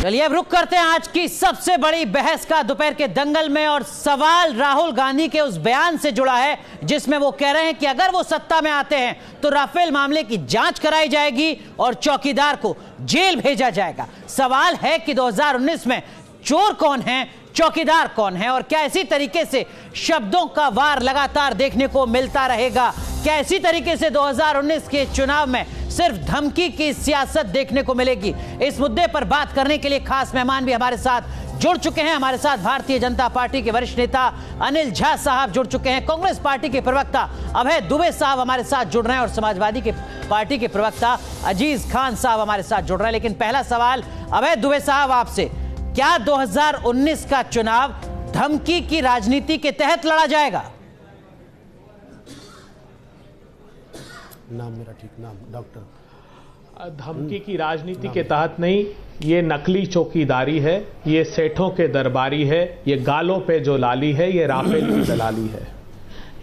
चलिए अब रुक करते हैं आज की सबसे बड़ी बहस का दोपहर के दंगल में। और सवाल राहुल गांधी के उस बयान से जुड़ा है जिसमें वो कह रहे हैं कि अगर वो सत्ता में आते हैं तो राफेल मामले की जांच कराई जाएगी और चौकीदार को जेल भेजा जाएगा। सवाल है कि 2019 में चोर कौन है, चौकीदार कौन है, और क्या इसी तरीके से शब्दों का वार लगातार देखने को मिलता रहेगा? क्या इसी तरीके से 2019 के चुनाव में सिर्फ धमकी की सियासत देखने को मिलेगी? इस मुद्दे पर बात करने के लिए खास मेहमान भी हमारे साथ जुड़ चुके हैं। हमारे साथ भारतीय जनता पार्टी के वरिष्ठ नेता अनिल झा साहब जुड़ चुके हैं, कांग्रेस पार्टी के प्रवक्ता अभय दुबे साहब हमारे साथ जुड़ रहे हैं और समाजवादी के पार्टी के प्रवक्ता अजीज खान साहब हमारे साथ जुड़ रहे हैं। लेकिन पहला सवाल अभय दुबे साहब आपसे, क्या 2019 का चुनाव धमकी की राजनीति के तहत लड़ा जाएगा? नाम मेरा ठीक नाम डॉक्टर। धमकी की राजनीति के तहत नहीं, ये नकली चौकीदारी है, ये सेठों के दरबारी है, ये गालों पे जो लाली है, ये राफेल की दलाली है।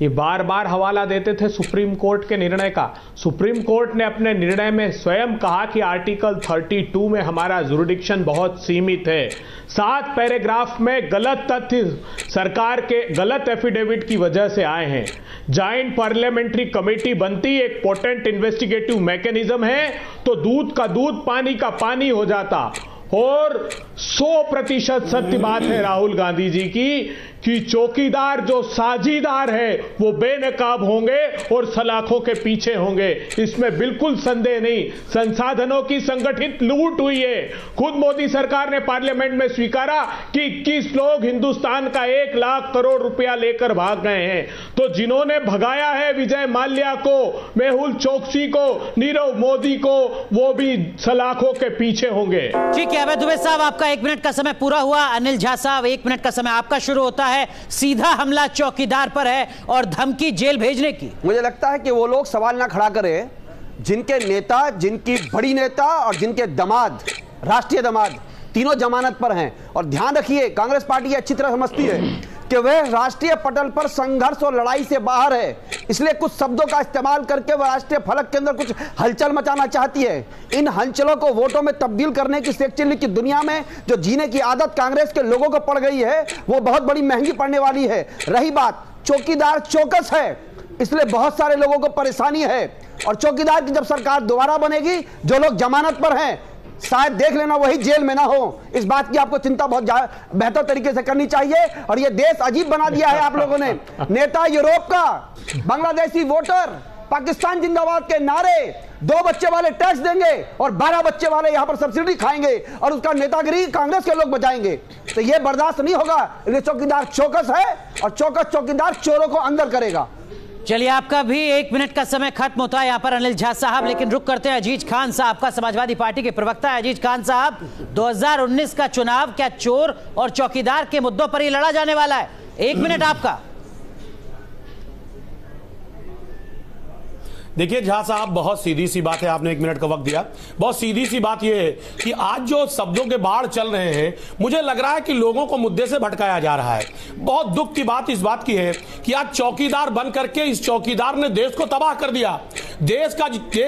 ये बार बार हवाला देते थे सुप्रीम कोर्ट के निर्णय का। सुप्रीम कोर्ट ने अपने निर्णय में स्वयं कहा कि आर्टिकल 32 में हमारा जुरिडिक्शन बहुत सीमित है। 7 पैराग्राफ में गलत तथ्य सरकार के गलत एफिडेविट की वजह से आए हैं। जॉइंट पार्लियामेंट्री कमेटी बनती एक पोटेंट इन्वेस्टिगेटिव मैकेनिज्म है तो दूध का दूध पानी का पानी हो जाता। और 100% सत्य बात है राहुल गांधी जी की कि चौकीदार जो साझीदार है वो बेनकाब होंगे और सलाखों के पीछे होंगे, इसमें बिल्कुल संदेह नहीं। संसाधनों की संगठित लूट हुई है। खुद मोदी सरकार ने पार्लियामेंट में स्वीकारा कि 21 लोग हिंदुस्तान का 1 लाख करोड़ रुपया लेकर भाग गए हैं। तो जिन्होंने भगाया है विजय माल्या को, मेहुल चोकसी को, नीरव मोदी को, वो भी सलाखों के पीछे होंगे। ठीक है अभय दुबे साहब, आपका 1 मिनट का समय पूरा हुआ। अनिल झा साहब 1 मिनट का समय आपका शुरू होता है। सीधा हमला चौकीदार पर है और धमकी जेल भेजने की। मुझे लगता है कि वो लोग सवाल ना खड़ा करें जिनके नेता, जिनकी बड़ी नेता और जिनके दामाद, राष्ट्रीय दामाद, तीनों जमानत पर हैं। और ध्यान रखिए, कांग्रेस पार्टी अच्छी तरह समझती है कि वह राष्ट्रीय पटल पर संघर्ष और लड़ाई से बाहर है, इसलिए कुछ शब्दों का इस्तेमाल करके वह राष्ट्रीय फलक के अंदर कुछ हलचल मचाना चाहती है। इन हलचलों को वोटों में तब्दील करने की सेक्चुअली की दुनिया में जो जीने की आदत कांग्रेस के लोगों को पड़ गई है वो बहुत बड़ी महंगी पड़ने वाली है। रही बात, चौकीदार चौकस है, इसलिए बहुत सारे लोगों को परेशानी है। और चौकीदार की जब सरकार दोबारा बनेगी, जो लोग जमानत पर हैं शायद देख लेना वही जेल में ना हो। इस बात की आपको चिंता बहुत बेहतर तरीके से करनी चाहिए। और ये देश अजीब बना दिया है आप लोगों ने। नेता यूरोप का, बांग्लादेशी वोटर, पाकिस्तान जिंदाबाद के नारे, 2 बच्चे वाले टैक्स देंगे और 12 बच्चे वाले यहां पर सब्सिडी खाएंगे और उसका नेतागिरी कांग्रेस के लोग बचाएंगे। तो ये बर्दाश्त नहीं होगा। ये चौकीदार चौकस है और चौकस चौकीदार चोरों को अंदर करेगा। चलिए आपका भी 1 मिनट का समय खत्म होता है यहाँ पर अनिल झा साहब। लेकिन रुक करते हैं अजीज खान साहब का, समाजवादी पार्टी के प्रवक्ता है अजीज खान साहब। 2019 का चुनाव क्या चोर और चौकीदार के मुद्दों पर ही लड़ा जाने वाला है? 1 मिनट आपका। देखिए झा साहब, बहुत सीधी सी बात है, आपने 1 मिनट का वक्त दिया। बहुत सीधी सी बात यह है कि आज जो शब्दों के बाढ़ चल रहे हैं, मुझे लग रहा है कि लोगों को मुद्दे से भटकाया जा रहा है। बहुत दुख की बात इस बात की है कि आज चौकीदार बन करके इस चौकीदार ने देश को तबाह कर दिया। देश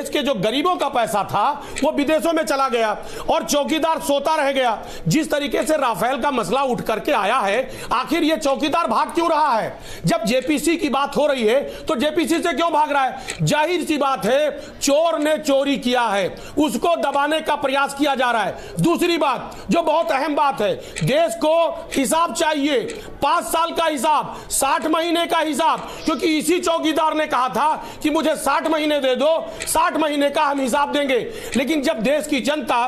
के जो गरीबों का पैसा था वो विदेशों में चला गया और चौकीदार सोता रह गया। जिस तरीके से राफेल का मसला उठ करके आया है, आखिर ये चौकीदार भाग क्यों रहा है? जब जेपीसी की बात हो रही है तो जेपीसी से क्यों भाग रहा है? जाहिर सी बात है, चोर ने चोरी किया है, उसको दबाने का प्रयास किया जा रहा है। दूसरी बात जो बहुत अहम बात है, देश को हिसाब चाहिए, 5 साल का हिसाब, 60 महीने का हिसाब, क्योंकि इसी चौकीदार ने कहा था कि मुझे 60 महीने दे दो, 60 महीने का हम हिसाब देंगे। लेकिन जब देश की जनता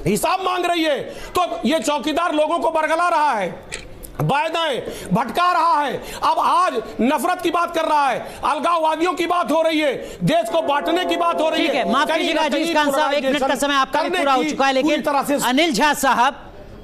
हिसाब मांग रही है तो यह चौकीदार लोगों को बरगला रहा है, बाएं भटका रहा है। अब आज नफरत की बात कर रहा है, अलगाववादियों की बात हो रही है, देश को बांटने की बात हो रही है। माफ कीजिएगा अजीज खान साहब, 1 मिनट का समय आपका भी पूरा हो चुका है। लेकिन अनिल झा साहब,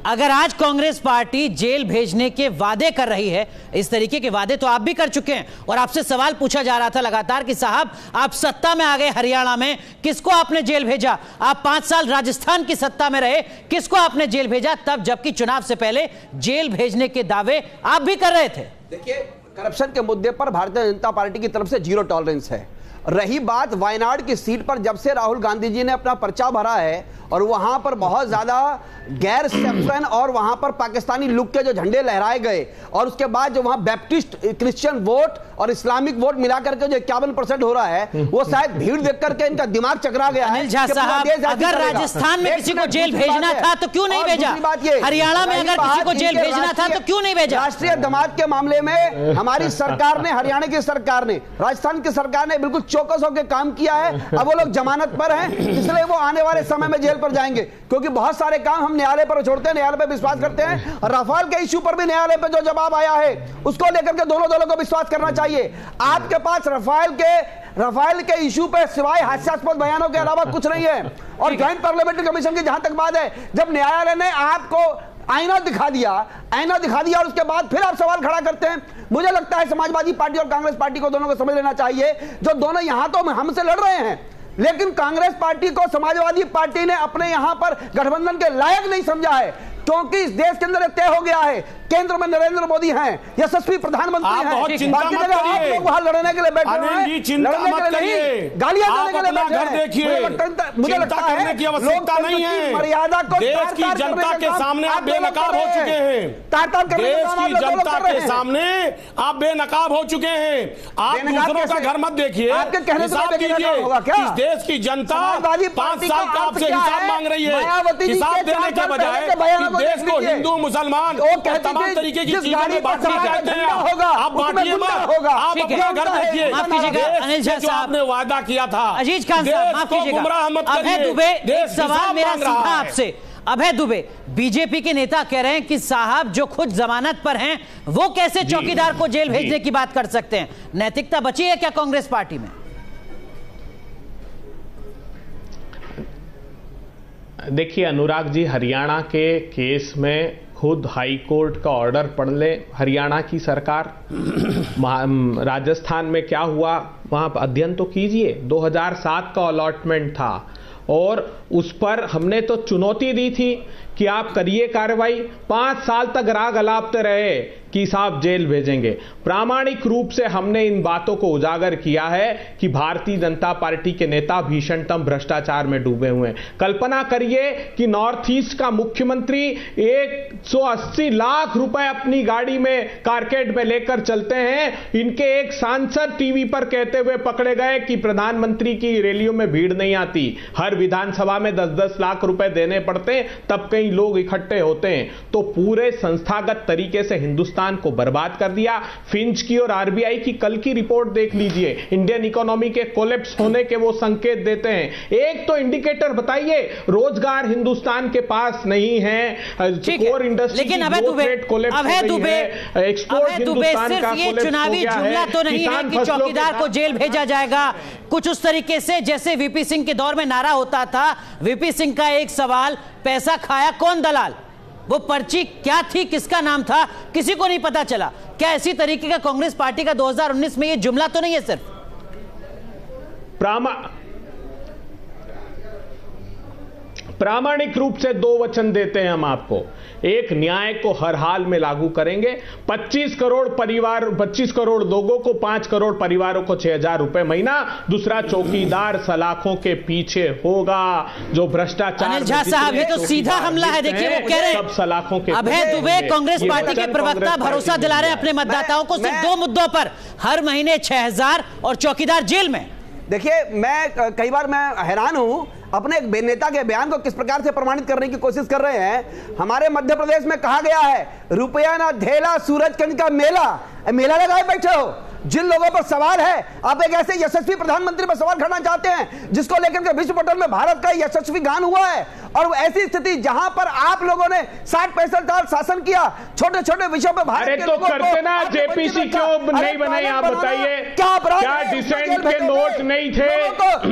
अगर आज कांग्रेस पार्टी जेल भेजने के वादे कर रही है, इस तरीके के वादे तो आप भी कर चुके हैं और आपसे सवाल पूछा जा रहा था लगातार कि साहब आप सत्ता में आ गए हरियाणा में, किसको आपने जेल भेजा? आप 5 साल राजस्थान की सत्ता में रहे, किसको आपने जेल भेजा? तब जबकि चुनाव से पहले जेल भेजने के दावे आप भी कर रहे थे। देखिए, करप्शन के मुद्दे पर भारतीय जनता पार्टी की तरफ से 0 टॉलरेंस है। रही बात वायनाड की सीट पर, जब से राहुल गांधी जी ने अपना पर्चा भरा है और वहां पर बहुत ज्यादा गैर सेक्शन और वहां पर पाकिस्तानी लुक के जो झंडे लहराए गए, और उसके बाद जो वहां बैप्टिस्ट क्रिश्चियन वोट और इस्लामिक वोट मिलाकर के जो 51% हो रहा है, वो शायद भीड़ देख करके इनका दिमाग चकरा गया है। अनिल झा साहब, अगर राजस्थान में किसी को जेल भेजना था तो क्यों नहीं भेजा? हरियाणा में अगर किसी को जेल भेजना था तो क्यों नहीं भेजा? राष्ट्रीय दमाद के मामले में हमारी सरकार ने, हरियाणा की सरकार ने, राजस्थान की सरकार ने बिल्कुल चौकस होकर काम किया है। अब वो लोग जमानत पर हैं, इसलिए वो आने वाले समय में जेल पर जाएंगे, क्योंकि बहुत सारे काम हम न्यायालय पर छोड़ते हैं, न्यायालय पर विश्वास करते हैं। राफेल के इश्यू पर भी न्यायालय पर जो जवाब आया है उसको लेकर के दोनों दलों को विश्वास करना चाहिए। आपके पास राफेल के इश्यू पे सिवाय हास्यास्पद बयानों के अलावा कुछ नहीं है। और ज्वाइंट पार्लियामेंट्री कमीशन की जहां तक बात है, जब न्यायालय ने आपको आईना दिखा दिया और उसके बाद फिर आप सवाल खड़ा करते हैं। मुझे लगता है समाजवादी पार्टी और कांग्रेस पार्टी को दोनों को समझ लेना चाहिए, जो दोनों यहां तो हमसे लड़ रहे हैं, लेकिन कांग्रेस पार्टी को समाजवादी पार्टी ने अपने यहां पर गठबंधन के लायक नहीं समझा है, क्योंकि इस देश के अंदर तय हो गया है, केंद्र में नरेंद्र मोदी हैं, यशस्वी प्रधानमंत्री हैं, बाकी जगह आप लोग वहां लड़ने के लिए बैठे हैं, लड़ने के लिए नहीं, गालियां देने के लिए बैठे हैं। मुझे लगता है लोकतंत्र मर्यादा को देश की जनता के सामने आप बेनकाब हो चुके हैं, देश की जनता के सामने आप बेनकाब हो चुके हैं। आप दूसरों का घर मत देखिए, हिसाब दीजिए। इस देश की जनता 5 साल का आपसे हिसाब मांग रही है, हिसाब देने के बजाय देश को हिंदू मुसलमान तमाम तरीके की चीजों में बांटना चाहते हैं। आप बांटिए मत, आप अपना घर देखिए। माफ कीजिएगा अनिल झा साहब, आपने वादा किया था। अजीज खान साहब माफ कीजिएगा, अभय दुबे, एक सवाल मेरा सीधा आपसे। अभय दुबे, बीजेपी के नेता कह रहे हैं कि साहब जो खुद जमानत पर हैं वो कैसे चौकीदार को जेल भेजने की बात कर सकते हैं? नैतिकता बची है क्या कांग्रेस पार्टी में? देखिए अनुराग जी, हरियाणा के केस में खुद हाई कोर्ट का ऑर्डर पढ़ ले हरियाणा की सरकार। राजस्थान में क्या हुआ वहां अध्ययन तो कीजिए। 2007 का अलॉटमेंट था और उस पर हमने तो चुनौती दी थी कि आप करिए कार्रवाई। 5 साल तक राग अलापते रहे कि साहब जेल भेजेंगे। प्रामाणिक रूप से हमने इन बातों को उजागर किया है कि भारतीय जनता पार्टी के नेता भीषणतम भ्रष्टाचार में डूबे हुए हैं। कल्पना करिए कि नॉर्थ ईस्ट का मुख्यमंत्री 180 लाख रुपए अपनी गाड़ी में कारकेड में लेकर चलते हैं। इनके एक सांसद टीवी पर कहते हुए पकड़े गए कि प्रधानमंत्री की रैलियों में भीड़ नहीं आती, हर विधानसभा में 10-10 लाख रुपए देने पड़ते तब कई लोग इकट्ठे होते हैं। तो पूरे संस्थागत तरीके से हिंदुस्तान को बर्बाद कर दिया। फिंच की और आरबीआई की कल की रिपोर्ट देख लीजिए, इंडियन इकोनॉमी के कोलैप्स होने के वो संकेत देते हैं। एक तो इंडिकेटर बताइए, रोजगार हिंदुस्तान के पास नहीं है, कोर इंडस्ट्री, लेकिन अभय दुबे एक्सपोर्ट हिंदुस्तान का ये चुनावी जुमला तो नहीं है कि चौकीदार को जेल भेजा जाएगा। कुछ उस तरीके से जैसे वीपी सिंह के दौर में नारा होता था। वीपी सिंह का एक सवाल, पैसा खाया कौन दलाल? वो पर्ची क्या थी, किसका नाम था, किसी को नहीं पता चला। क्या इसी तरीके का कांग्रेस पार्टी का 2019 में ये जुमला तो नहीं है? सिर्फ प्रामाणिक रूप से 2 वचन देते हैं हम आपको। एक, न्याय को हर हाल में लागू करेंगे। 25 करोड़ लोगों को 5 करोड़ परिवारों को 6,000 रुपए महीना। दूसरा, चौकीदार सलाखों के पीछे होगा जो भ्रष्टाचार। अनिल झा साहब, ये तो सीधा हमला है। देखिए वो कह रहे हैं सब सलाखों के। अभय दुबे कांग्रेस पार्टी के प्रवक्ता भरोसा दिला रहे हैं अपने मतदाताओं को सिर्फ 2 मुद्दों पर, हर महीने 6,000 और चौकीदार जेल में। देखिए, मैं कई बार मैं हैरान हूं अपने एक नेता के बयान को किस प्रकार से प्रमाणित करने की कोशिश कर रहे हैं। हमारे मध्य प्रदेश में कहा गया है, रुपया ना धेला सूरजकुंड का मेला लगाए बैठे हो। जिन लोगों पर सवाल है, आप एक ऐसे यशस्वी प्रधानमंत्री पर सवाल करना चाहते हैं जिसको लेकर के विश्व पटल में भारत का यशस्वी गान हुआ है, और ऐसी स्थिति जहां पर आप लोगों ने 60-65 साल शासन किया, छोटे छोटे विषयों पर भारत के लोगों करते ना जेपीसी क्यों नहीं बनाई? आप बताइए, क्या डिसेंट के नोट नहीं थे?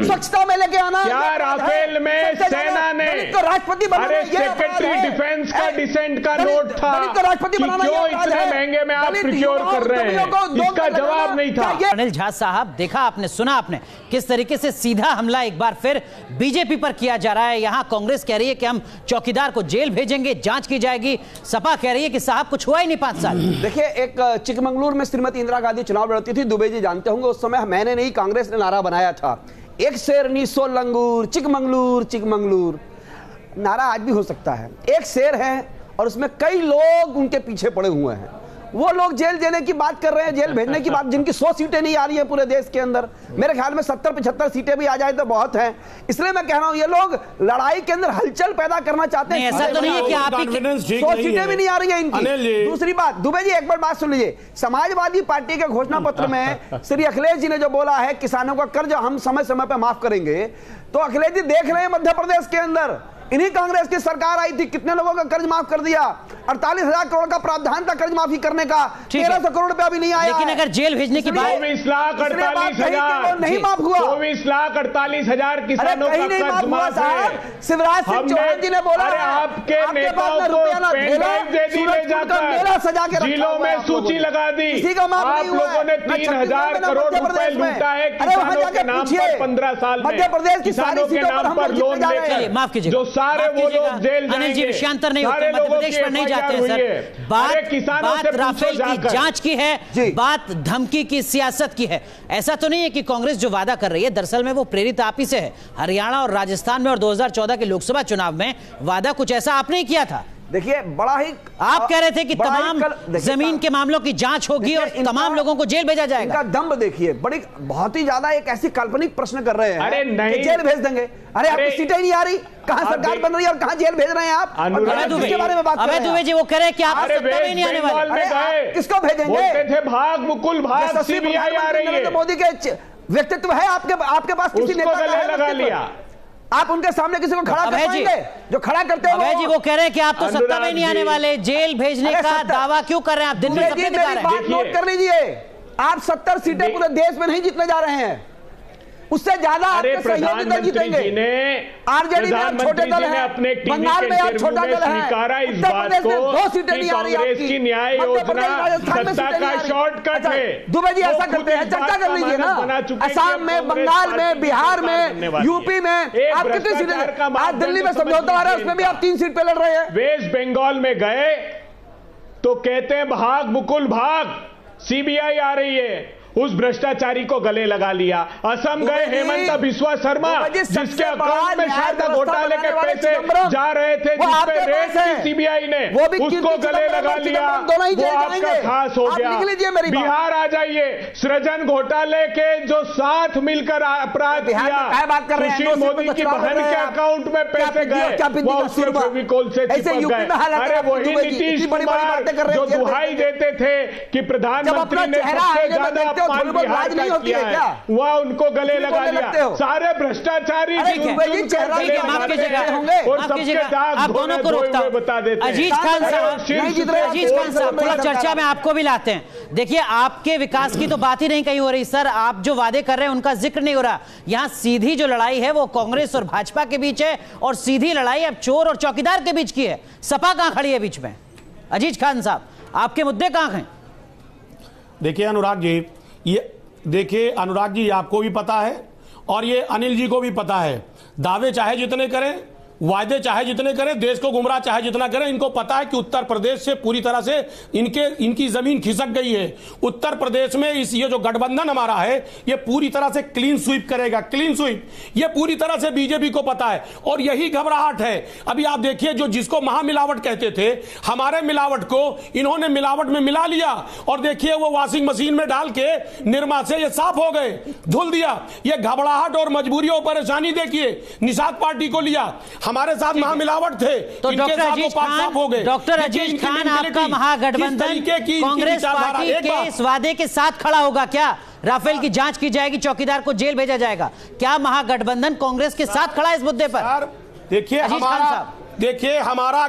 स्वच्छता में लेके आना, क्या राफेल में सेना ने राष्ट्रपति बनाना, सेक्रेटरी डिफेंस का डिसेंट का नोट था? राष्ट्रपति बनाना क्यों इतने महंगे में आप प्रोक्योर कर रहे हैं? इसका जवाब नहीं था। अनिल झा साहब, देखा आपने, सुना आपने किस तरीके से सीधा हमला एक बार फिर बीजेपी पर किया जा रहा है। यहां कांग्रेस कह रही है कि हम चौकीदार को जेल भेजेंगे, जांच की जाएगी। सपा कह रही है कि साहब कुछ हुआ ही नहीं 5 साल। देखिए, एक चिकमंगलुरु में श्रीमती इंदिरा गांधी चुनाव लड़ती थी, दुबे जी जानते होंगे, उस समय मैंने नहीं कांग्रेस ने नारा बनाया था, एक शेरनी सो लंगूर, चिकमंगलुरु चिकमंगलुरु। नारा आज भी हो सकता है। एक शेर है और उसमें कई लोग उनके पीछे पड़े हुए हैं। वो लोग जेल देने की बात कर रहे हैं, जेल भेजने की बात, जिनकी 100 सीटें नहीं आ रही है पूरे देश के अंदर। मेरे ख्याल में 70-75 सीटें भी आ जाए तो बहुत हैं। इसलिए मैं कह रहा हूं, ये लोग लड़ाई के अंदर हलचल पैदा करना चाहते हैं। ऐसा तो नहीं है कि आप 100 सीटें भी नहीं आ रही है इनकी। दूसरी बात, दुबे जी एक बार बात सुन लीजिए। समाजवादी पार्टी के घोषणा पत्र में श्री अखिलेश जी ने जो बोला है किसानों का कर्ज हम समय समय पर माफ करेंगे, तो अखिलेश जी देख रहे हैं मध्य प्रदेश के अंदर इन्हीं कांग्रेस की सरकार आई थी, कितने लोगों का कर्ज माफ कर दिया। 48,000 करोड़ का प्रावधान था कर्ज माफी करने का, 1300 करोड़ रुपया भी नहीं आया। लेकिन अगर जेल भेजने की बात, 24,48,000 नहीं माफ हुआ। 24,48,000 किसानों का कर्ज माफ है। शिवराज सिंह चौहान जी ने बोला आपके नेताओं को पेन ड्राइव दे दी ले जाकर, जिलों में सूची लगा दी। आप लोगों ने 3,000 करोड़ रुपए लूटा है किसानों के नाम पर 15 साल में। मध्य प्रदेश किसानों के नाम पर लोन लेकर माफ कीजिए, सारे वो लोग जेल अनिल जी विषयांतर नहीं होते, मध्य प्रदेश पर नहीं जाते हैं सर। बात राफेल की जांच की है, बात धमकी की, सियासत की है। ऐसा तो नहीं है कि कांग्रेस जो वादा कर रही है दरअसल में वो प्रेरित आप ही से है। हरियाणा और राजस्थान में और 2014 के लोकसभा चुनाव में वादा कुछ ऐसा आपने ही किया था। देखिए, बड़ा ही आप कह रहे थे कि तमाम जमीन के मामलों की जांच होगी और तमाम लोगों को जेल भेजा जाएगा। इनका दम्भ देखिए, बड़ी बहुत ही ज्यादा एक ऐसी काल्पनिक प्रश्न कर रहे हैं। अरे नहीं, जेल भेज देंगे। अरे आपकी सीटें नहीं आ रही, कहां सरकार बन रही है और कहां जेल भेज रहे हैं आप? इसके बारे में बात कर रहे हैं। दुबे जी वो कह रहे हैं कि आप सत्ता में नहीं आने वाले। किसको भेजेंगे? बोलते थे भाग मुकुल भाग, सीबीआई आ रही है। मोदी के व्यक्तित्व है आपके पास, किसी नेता का लगा लिया। आप उनके सामने किसी को खड़ा कर पाएंगे? जो खड़ा करते हैं अभय जी वो कह रहे हैं कि आप तो सत्ता में नहीं आने वाले, जेल भेजने का दावा क्यों कर रहे हैं आप? दिन में सपने दिखा रहे हैं। बात नोट कर लीजिए, आप 70 सीटें पूरे देश में नहीं जीतने जा रहे हैं, उससे ज्यादा आपके सहयोगी दल जीतेंगे। आरजेडी में आप छोटे दल हैं, बंगाल में आप छोटा दल हैं, उत्तर प्रदेश में 2 सीटें नहीं आ रही आपकी, मध्य प्रदेश राजस्थान में सीटें नहीं आ रही। दुबे जी ऐसा करते हैं, चर्चा कर लीजिए ना। असम में, बंगाल में, बिहार में, यूपी में आप कितनी सीटें? आज दिल्ली में समझौता आ रहा है, उसमें भी आप 3 सीट पे लड़ रहे हैं। वेस्ट बंगाल में गए तो कहते हैं भाग मुकुल भाग, सीबीआई आ रही है, उस भ्रष्टाचारी को गले लगा लिया। असम गए हेमंत बिस्वा शर्मा, जिसके अकाउंट में शारदा घोटाले के पैसे जा रहे थे, जिस पे रेड की सीबीआई ने, उसको गले लगा लिया। वो आपका खास हो गया। बिहार आ जाइए, सृजन घोटाले के जो साथ मिलकर अपराध किया, सुशील मोदी की बहन के अकाउंट में पैसे गए, वो उसके फेविकोल से चिपक गए। अरे वही नीतीश कुमार जो दुहाई देते थे कि प्रधानमंत्री ने सबसे ज्यादा राज नहीं होती है क्या? वह उनको गले लगा लिया। सारे भ्रष्टाचारी आप दोनों को रोकता हूं। बता देते हैं। अजीज खान साहब थोड़ा चर्चा में आपको भी लाते हैं। देखिए, आपके विकास की तो बात ही नहीं कहीं हो रही सर। आप जो वादे कर रहे हैं उनका जिक्र नहीं हो रहा। यहां सीधी जो लड़ाई है वो कांग्रेस और भाजपा के बीच है, और सीधी लड़ाई अब चोर और चौकीदार के बीच की है। सपा कहां खड़ी है बीच में? अजीज खान साहब, आपके मुद्दे कहां हैं? देखिए अनुराग जी, ये देखिए अनुराग जी, आपको भी पता है और ये अनिल जी को भी पता है, दावे चाहे जितने करें, वायदे चाहे जितने करें, देश को गुमराह चाहे जितना करें, इनको पता है कि उत्तर प्रदेश से पूरी तरह से इनकी जमीन खिसक गई है। उत्तर प्रदेश में ये जो गठबंधन हमारा है, ये पूरी तरह से क्लीन स्वीप करेगा, क्लीन स्वीप। ये पूरी तरह से बीजेपी को पता है और यही घबराहट है। अभी आप देखिए, जो जिसको महामिलावट कहते थे, हमारे मिलावट को इन्होंने मिलावट में मिला लिया और देखिए वो वॉशिंग मशीन में डाल के निरमा से ये साफ हो गए, धुल दिया। ये घबराहट और मजबूरी और परेशानी देखिए, निषाद पार्टी को लिया, हमारे साथ महामिलावट थे, तो डॉक्टर अजीज खान आपका महागठबंधन कांग्रेस पार्टी के इस वादे के साथ खड़ा होगा क्या? राफेल की जांच की जाएगी, चौकीदार को जेल भेजा जाएगा। क्या महागठबंधन कांग्रेस के साथ खड़ा है इस मुद्दे पर? देखिए हमारा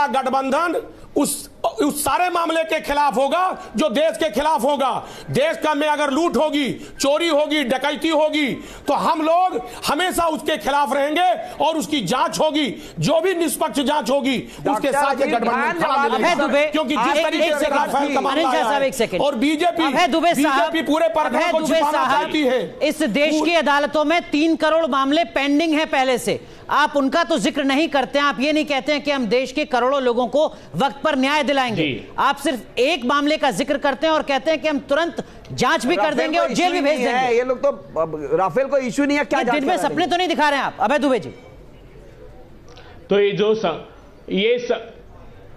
गठबंधन उस उस सारे मामले के खिलाफ होगा जो देश के खिलाफ होगा। देश का में अगर लूट होगी, चोरी होगी, डकैती होगी, तो हम लोग हमेशा उसके खिलाफ रहेंगे और उसकी जांच होगी। जो भी निष्पक्ष जांच होगी उसके साथ गठबंधन खड़ा मिलेगा, क्योंकि जिस तरीके से राफेल का मामला है और बीजेपी पूरे पर्दे को छिपाना चाहती है। इस देश की अदालतों में 3 करोड़ मामले पेंडिंग है पहले से, आप उनका तो जिक्र नहीं करते हैं। आप ये नहीं कहते हैं कि हम देश के करोड़ों लोगों को वक्त पर न्याय दिलाएंगे। आप सिर्फ एक मामले का जिक्र करते हैं और कहते हैं कि हम तुरंत जांच भी कर देंगे और जेल भी भेज देंगे। ये लोग तो राफेल को इश्यू नहीं है, क्या दिन में सपने तो नहीं दिखा रहे हैं आप अभय दुबे जी? तो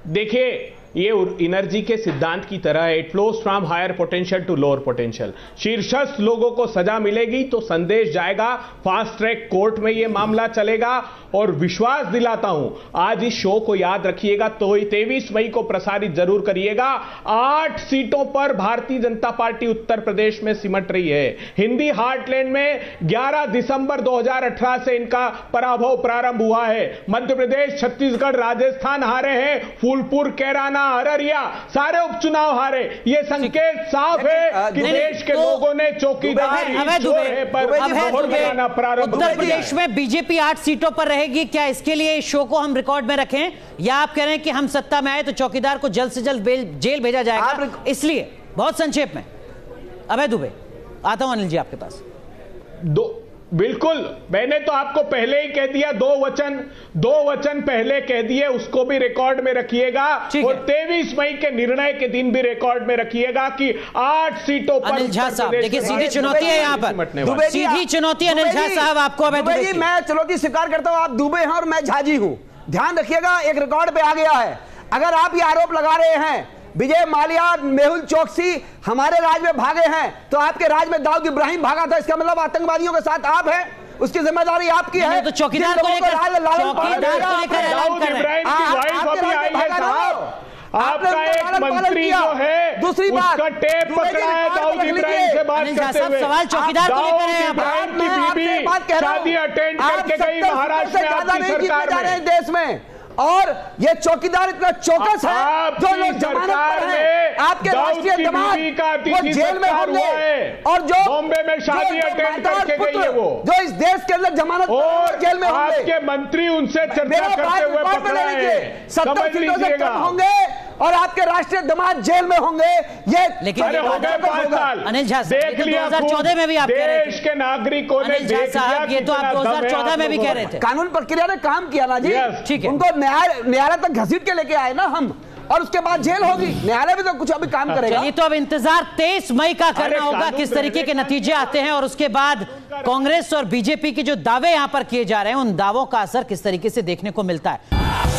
देखिए, ये एनर्जी के सिद्धांत की तरह है, it flows from higher potential to lower potential. शीर्षस्थ लोगों को सजा मिलेगी तो संदेश जाएगा, फास्ट ट्रैक कोर्ट में ये मामला चलेगा। और विश्वास दिलाता हूं, आज इस शो को याद रखिएगा, तो 23 मई को प्रसारित जरूर करिएगा। 8 सीटों पर भारतीय जनता पार्टी उत्तर प्रदेश में सिमट रही है। हिंदी हार्टलैंड में 11 दिसंबर 2018 से इनका पराभव प्रारंभ हुआ है। मध्य प्रदेश, छत्तीसगढ़, राजस्थान हारे हैं, फूलपुर, कैराना, अररिया सारे उपचुनाव हारे। ये संकेत साफ है कि देश के लोगों ने चौकीदार उत्तर प्रदेश में बीजेपी 8 सीटों पर रहेगी। क्या इसके लिए इस शो को हम रिकॉर्ड में रखें, या आप कह रहे हैं कि हम सत्ता में आए तो चौकीदार को जल्द से जल्द जेल भेजा जाएगा? इसलिए बहुत संक्षेप में अभय दुबे, आता हूं अनिल जी आपके पास। बिल्कुल, मैंने तो आपको पहले ही कह दिया, 2 वचन पहले कह दिए, उसको भी रिकॉर्ड में रखिएगा। और 23 मई के निर्णय के दिन भी रिकॉर्ड में रखिएगा कि 8 सीटों पर। अनिल झा साहब, देखिए सीधी चुनौती है यहाँ पर, सीधी चुनौती। अनिल झा साहब आपको अभय दुबे जी, मैं चुनौती स्वीकार करता हूँ। आप दुबे हैं और मैं झाजी हूँ। ध्यान रखिएगा, एक रिकॉर्ड पे आ गया है। अगर आप ये आरोप लगा रहे हैं विजय माल्या, मेहुल चोकसी हमारे राज में भागे हैं, तो आपके राज में दाऊद इब्राहिम भागा था, इसका मतलब आतंकवादियों के साथ आप हैं, उसकी जिम्मेदारी आपकी है। तो चौकीदार को लेकर आपका एक मंत्री जो है, दूसरी बात उसका टेप पकड़ा है दाऊद इब्राहिम से बात करते हुए। सवाल चौकीदार को लेकर है। इब्राहिम की बीबी शादी अटेंड करके गई महाराष्ट्र में, आपकी सरकार में देश में, और ये चौकीदार इतना चौकस है, जो लोग जमानत पर हैं, आपके राष्ट्रीय दामाद वो जेल में होंगे, और जो बॉम्बे में शादी अटेंड करके गई है, वो जो इस देश के अंदर जमानत पर जेल में होंगे, आपके मंत्री उनसे चर्चा करते हुए पकड़ा है। 70 सीटों से कम होंगे और आपके राष्ट्रीय दामाद जेल में होंगे। ये लेकिन हो गए 5 साल, अनिल झा देख लिया 2014 में भी आप कह रहे थे, देश के नागरिकों ने अनिल झा साहब ये तो आप 2014 में भी कह रहे थे। कानून प्रक्रिया ने काम किया ना जी, ठीक है। उनको न्यायालय तक घसीट के लेके आए ना हम, और उसके बाद जेल होगी। न्यायालय भी तो कुछ अभी काम करेगा। चलिए, तो अब इंतजार 23 मई का करना होगा, किस तरीके के नतीजे आते हैं, और उसके बाद कांग्रेस और बीजेपी के जो दावे यहां पर किए जा रहे हैं, उन दावों का असर किस तरीके से देखने को मिलता है।